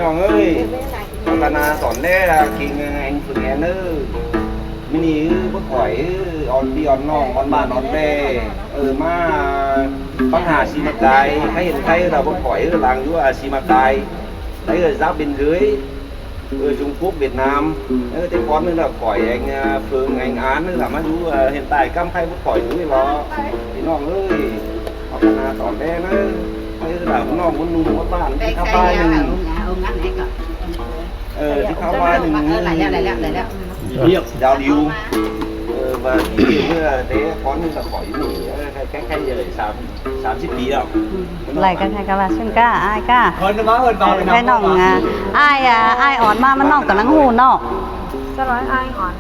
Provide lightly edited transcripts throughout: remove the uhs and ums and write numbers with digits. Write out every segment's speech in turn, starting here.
น้องเอ้ยพัฒนาสอนได้ละกินanhฝึกแอนเนอร์มินิbất khỏi on đi on nong on bàn on bèมาปัญหาxì mặt đài hay hiện thay là bất khỏi làng chú là xì mặt đài đấy là giáp biên giới ở Trung Quốc Việt Nam thế con nữa là khỏi anh Phương anh Án nữa là má chú hiện tại cam khai bất khỏi chú nó thì nó ơi học là tỏ đen á hay là nó muốn nuôi một bạn đi khao vai mình đi khao vai mình giao lưu và kiểu như là thế con như là khỏi mình cái giờ sám xích tí đâu lại cái là xuyên ca ai ca hơn nó hơn vào cái nòng ai ỏn mà nó còn nắng hù nó sao nói ai ỏn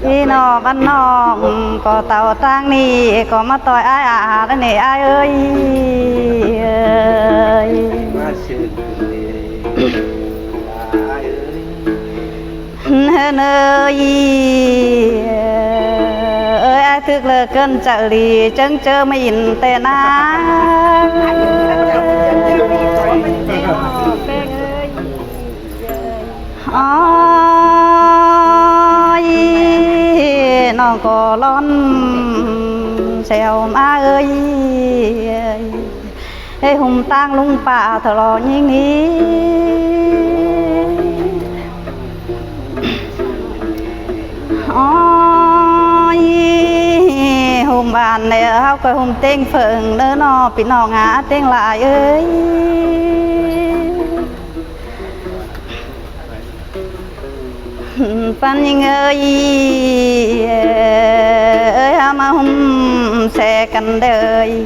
đi nó văn nó có tàu tang nì có mắt tỏi ai đây này ai ơi nơi ơi ai thức là cơn chợ lì chân chơ mới nhìn tên nó có lon xèo má ơi ê hùng tang lung pạ thở lò như ní hùng bàn này hao coi hùng tên phượng nữa nó bị nó ngã tên lại ơi Phan Ninh ơi ơi mà hùng sẽ cần đời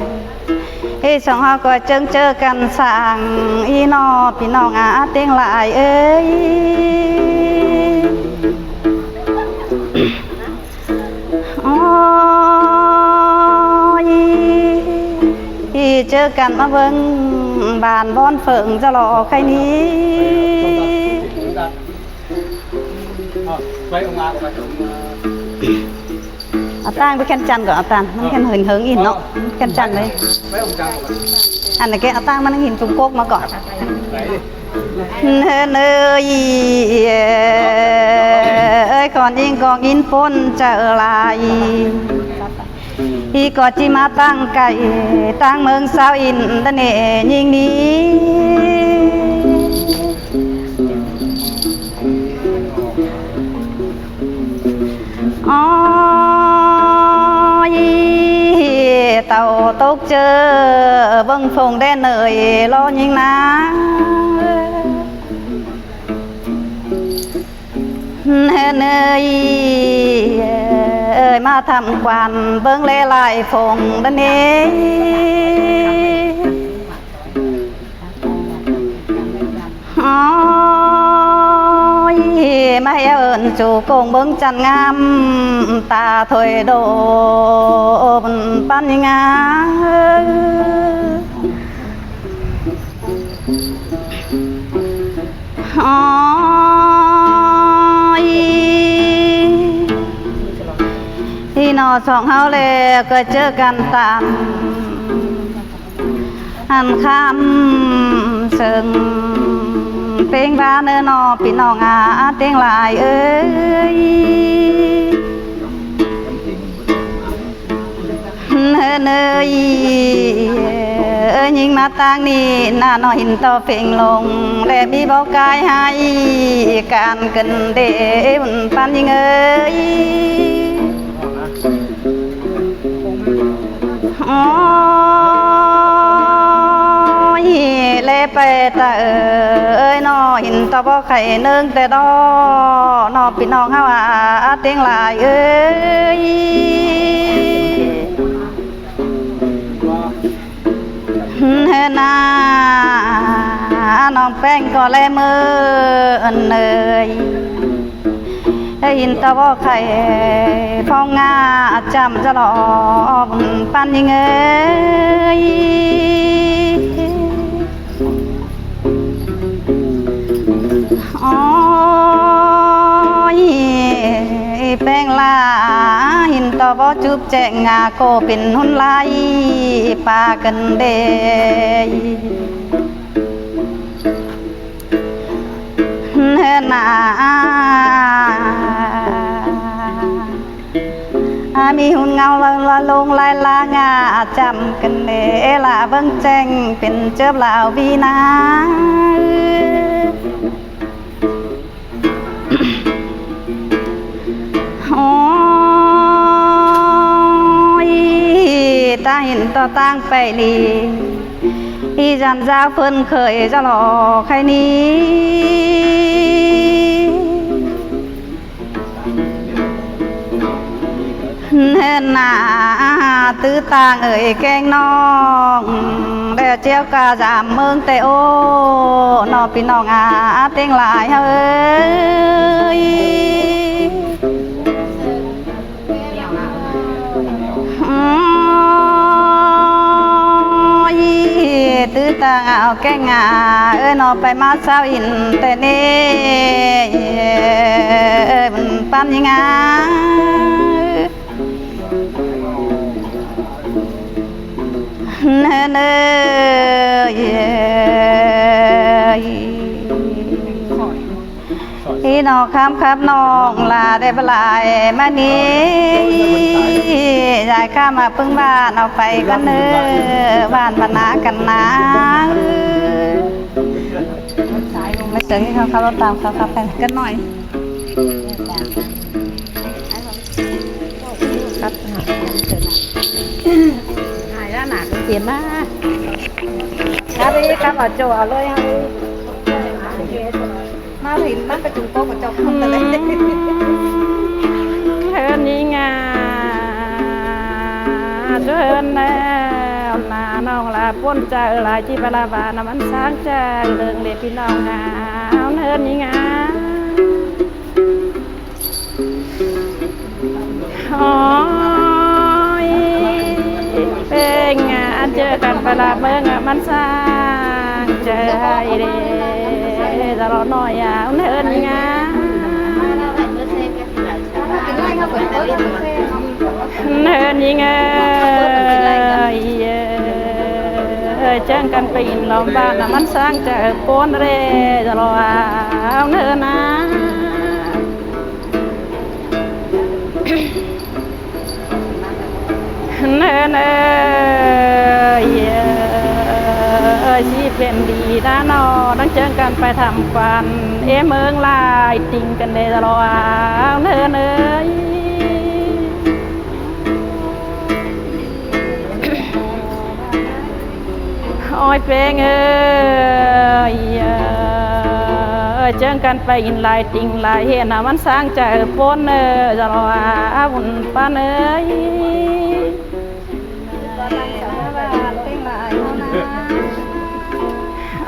ê xong họ có chân chơ cần sàng y nó bị nó ngã tên lại ơi chơ cần mà vâng bàn bon phượng cho lò khay ní tang với khăn chăn của tang nó khăn hình hướng in nó khăn chăn đấy anh này cái tangมันhình Trung Quốc mà còn nơi ơi còn in còn in phôn trở lại khi có chi mà tăng cày tăng mừng sao in đan nè nhìn đi tàu tốt chưa vâng phồng đen nơi lo nhìn ná nơi ơi mà thăm quan vâng lê lại phồng đen nế mai ơn chủ cùng bưng chăn ngam ta thôi đồ ban ngá thì nó chọn hao lệ cơ chớกันtàn ăn khám sừng tiếng ba nơi nó bị nó ngã tiếng lại ơi nơi ơi nhưng mà tang ni na nó hình to phình lồng để bị bao cay hay cạn cần để pan nhưng ơi lê pe ta ơi nó hình to bao khay nươngแต่ดอnó bị nó hao tiếng lại ơi naน้องแป้งก็แลมือเนยหินตะวอไข่ฟองงาจำจะหลอกปันยังเอ้ยแป้งลาหิน ต่อบ่จุบแจงงาโกเป็นหุ่นไหลปากันเดยเฮ็ดนามีหุ่นเงาละลงลายลางาจำกันเดละเบิ่งแจ้งเป็นเจ็บลาววีนาโอ้ยตาเห็นต่อตั้งไปลีอีจันเจ้าเพิ่นเคยจะหลอกใครนี้เห็นหน้าตื้อต่างเอ่ยแกงน้องแต่เจียวกาจามเมืองแต่โอ้นอพี่น้องเต็งหลายเฮ้ยตื้อต่างเอาแกงนอไปมาเศร้าอินแต่นี่มันปันยังไงเนเนอีน้องครับน้องลาได้บลายมานี้ยายข้ามาพึ่งบ้านเอาไปกันเนอบ้านบรรณากันนะไม่เจอให้เขาเราตามเขาไปกันหน่อยครับหายแล้วหนาก็เปลี่ยนมาครับพี่ครับเอาโจเอาเลยครับมาถึงมันไปจุ่มโต๊ะกับจอบมันเลยเฮินยิงเฮินแล้วนาน้องลาป้นใจลายที่ปลาบานมันสร้างใจเรื่องเล็บพี่น้องงาเฮินยิงโอ้ยเป็นงานเจอกันปลาเมืองมันสร้างใจเด้ตลอดหน่อยเนินงาเนินยังไงเจ้ากันไปอินลอมบ้านมันสร้างจะโกนเรตลอดเนินนะเนินชีเป็นดีนะนอตั้งเจอกันไปทำฟันเมืองลายติงกันได้ตลอดเนินโอ้ยเพลงเจอกันไปอินลายติงลายเห็นมันสร้างใจปนตลอดวุ่นปาน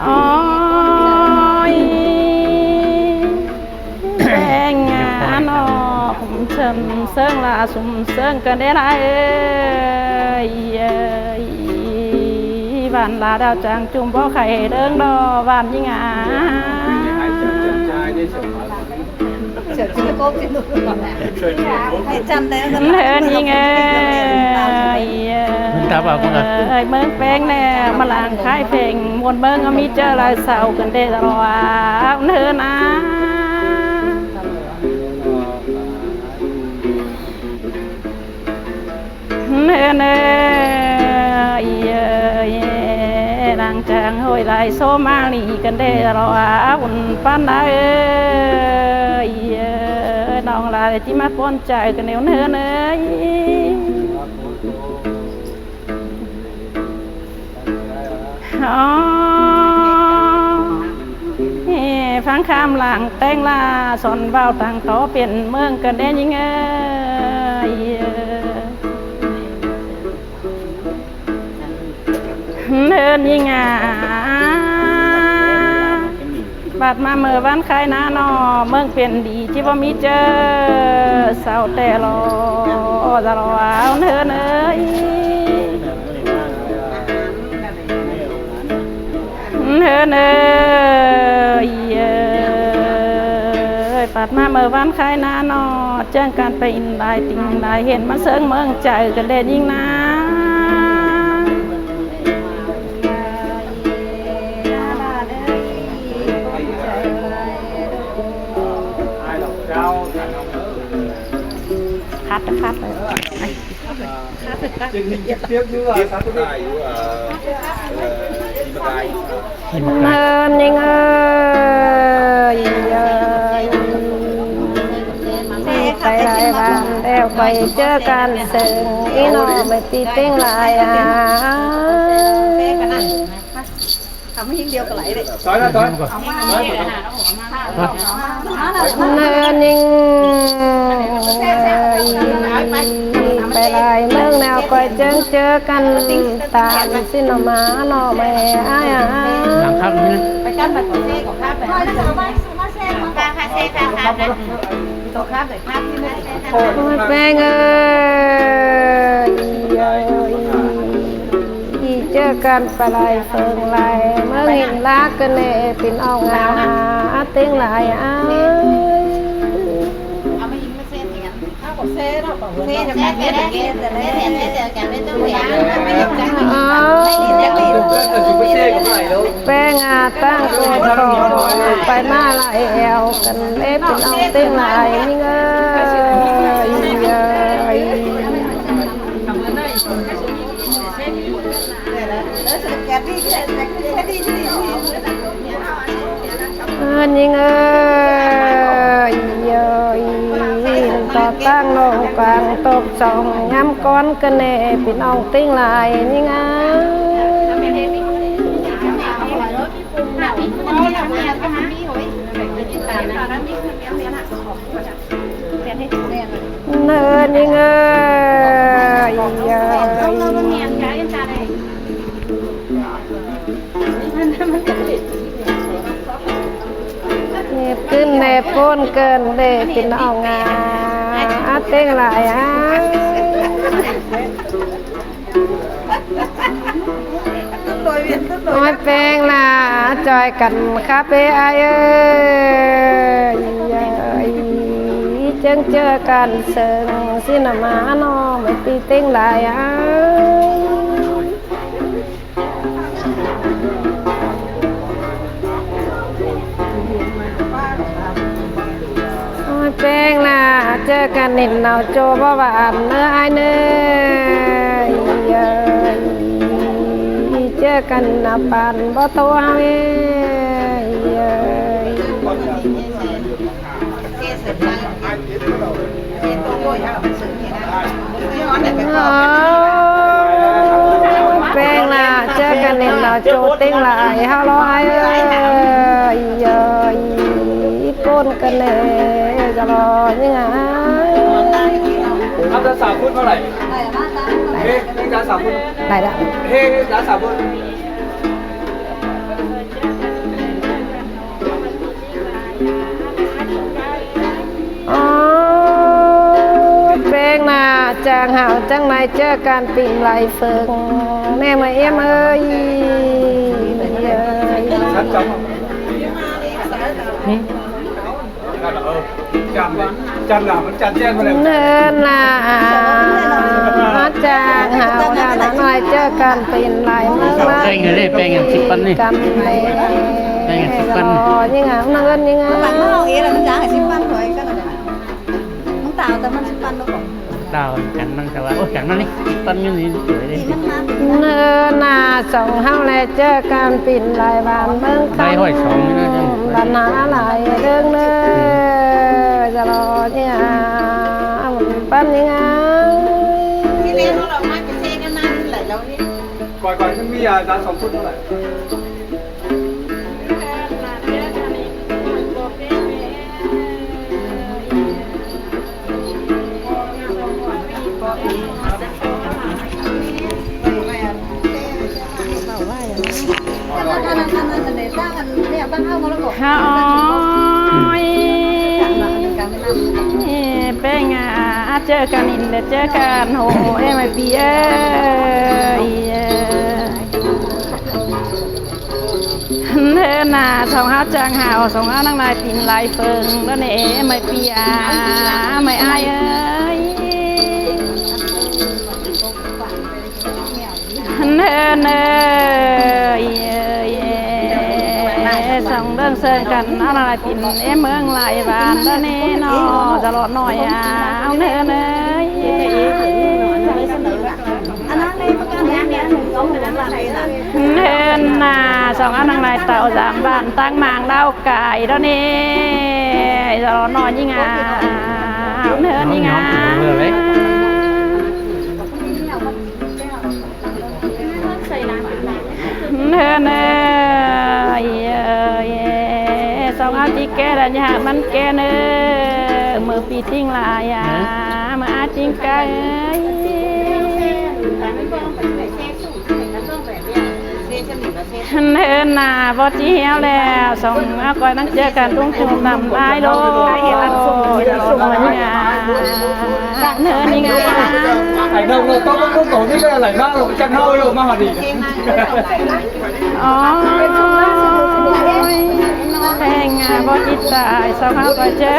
โอ้ยแป้งงานอผมเชิญเซิงลาสุ่มเซิงกันได้ไรบ้านลาดาวจางจุ่มบ่ไข่เดิงดอบ้านยิ่งเสือจิ้มโก๊กจิ้มลูกให้จำได้กันเลยนี่ไงเมืองแป้งแน่มาลางคายเพลงมวนเมืองมีเจอลายเสากันได้ตลอดเนินนะเนินนางจางห้อยลายโซมาลีกันได้ตลอดอุ่นปันได้น้องลายที่มาป้นใจกันเนียวเนินฟังคำหลังแต่งลาสอนเบาต่างโตเปลี่ยนเมืองกันได้ยังไงเดินยังไงบาดมาเมื่อวันใครน้านอเมืองเปลี่ยนดีที่ว่ามีเจอเศร้าแต่รอจะรอเอาเนินเนินป ดมาเมื่อวันคายนานอเจ้งการไปอินได้ติงได้เห็นมาเสิงเมืองใจกันเด่นยิ่งนะคัดเลยจึงเทียบเยอะครับทุกท่านอยู่ทีมกาย เนินยังเอ้ยไปหลายวันแล้วไปเจอกันเสิงอีน้องไม่ตีเต้งลายทำให้ยิ่งเดียวก็ไหลเลย ต่อยนะต่อย เนินยังไปหลายเมืองแนวคอยเจอกันตามสินมาหน่อแม่หลังครับนี่ ไปกั้นบัตรเซ่ของข้าไปมาเซ่ของข้าเซ่ข้านะตัวข้าเลยข้าที่ไม่ได้ แป้งที่เจอกันไปลายเฟิงลายเมื่อเห็นรักกันเน่เป็นออกงาเต็งลายเอามายิงมาเซ่อย่างนั้นข้าบอกเซ่เราบอกเซ่จะแก้เซ่กันไม่ต้องเสียไม่ยิงจังไม่ยิงจังเลย แป้งตั้งตัวรอไปมาลายแอวกันเล่เป็นออกเต็งลายนี่เงยนี่เงยต่อตั้งลงกลางตกสองย้ำก้อนกันเน่เป็นออกเต็งลายนี่เงเนินนี่เงขึ้นในพ้นเกินเดเป็นเอางาเต้งหลายน้อยแป้งล่ะจอยกันคาเฟ่ไอเจอกันเสิงสินมาหน่อไม่ตีเต้งหลายแป้งล่ะเจอกันนิดเนาโจบ่หวานเนื้อไอเนื้อเจอกันนับปันบ่ตัวเว้แป้งล่ะเจอกันนิดเนาโจเต้งหลายเฮาร้อยก้นกันเลยจะรอยังไง เอาจะสามพุทธเท่าไหร่เฮ้ยจะสามพุทธ ได้ละ เฮ้ยจะสามพุทธ อ๋อแป้งน่ะจางหาวจังไหนเจอการปิ่นไหลเฟิงแม่มาเอ็มเอ้ยฉันจำจำหนามันจันแจ้งมาเลย เนินน่ะจางหาวหาหน่อยเจอการปิ่นไหลเมื่อไร แป้งอะไรแป้งอย่าง10 ปันนี่ กันไหน แป้งอย่าง10 ปัน ยังไงเนินยังไง bạn nó không ý là mình giá phải xin văn rồi cái này muốn tạo tao mình xin văn đâu còn ดาวกันนั่งแต่ว่าโอ้กันนั่นนี่10 ปันอยู่นี่สวยเลย thì nó mang เนินน่ะส่งเฮาแลเจอการปิ่นไหลบานเบิ่ง ได้ห้อยสองนี่นะจัง ปัญหาหลายเรื่องเด้อจะรอเนี่ยปัญญา cái này nó là mang cái xe cái mang lại đâu đi ก่อนฉันมีจะสองพุทธเท่าไหร่ha ôi bé ngà chơi can in để chơi can hồ em ai bia เธอหน้าสองเฮาจางหาวสองเฮานั่งนายปิ่นลายเฟิงแล้วเนี่ยไม่เปียไม่อายเอ้ยเธอเนยสองเรื่องเซิงกันอะไรปิ่นเมืองลายบานแล้วเนี่ยนอจะรอดหน่อยเอาเธอเนยเนินนาสองอันนางลายเต่าสามบ้านตั้งมางเล่าไก่แล้วนี่จะรอนอนยิ่งอ่ะเนินยิ่งอ่ะเนินสองอาทิตย์แก่แล้วเนี่ยมันแก่เนื้อมือปีติ้งลายอ่ะมาอาทิตย์ไก่เนินนาบอจีเหี้ยวแล้วส่งอาก้อยนั่งเจอกันตุ้งจุ่มนำลายโลจะส่งมาเนี่ยเนินนี่ไง ảnh đâu rồi có tổ chức là lẩy ba rồi chân hơi rồi mà hỏi gì อ๋อแพงบอจิตตายสองอาก้อยเจอ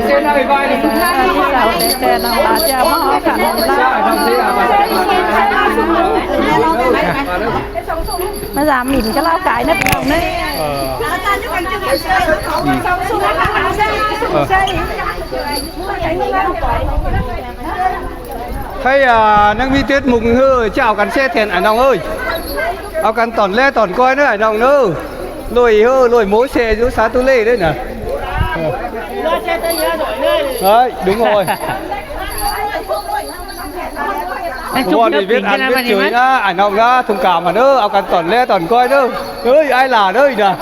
xe này vai đi ที่เราแต่น้องลาจะมาขันลา không thế à มาสามหมิ่นก็เล่าไก่นับเราเนี่ย hay năng vi tiết mùng hư chào cắn xe thèn ảnh nòng ơi ao cắn tòn le tòn coi nữa ảnh nòng nữa lùi hư lùi mối xe chú xá tu lê đấy nè đấy đúng rồi Bố thì biết ăn biết chửi nhá, ảnh nòng nhá, thông cảm mà nữa, ao cắn tòn le tòn coi nữa ơi ai là đấy nè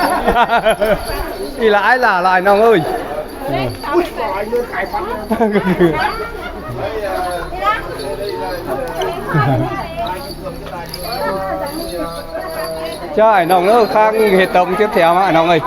thì là ai là ảnh nòng ơi cho ảnh nòng nữa khang hệ tổng tiếp theo mà ảnh nòng ơi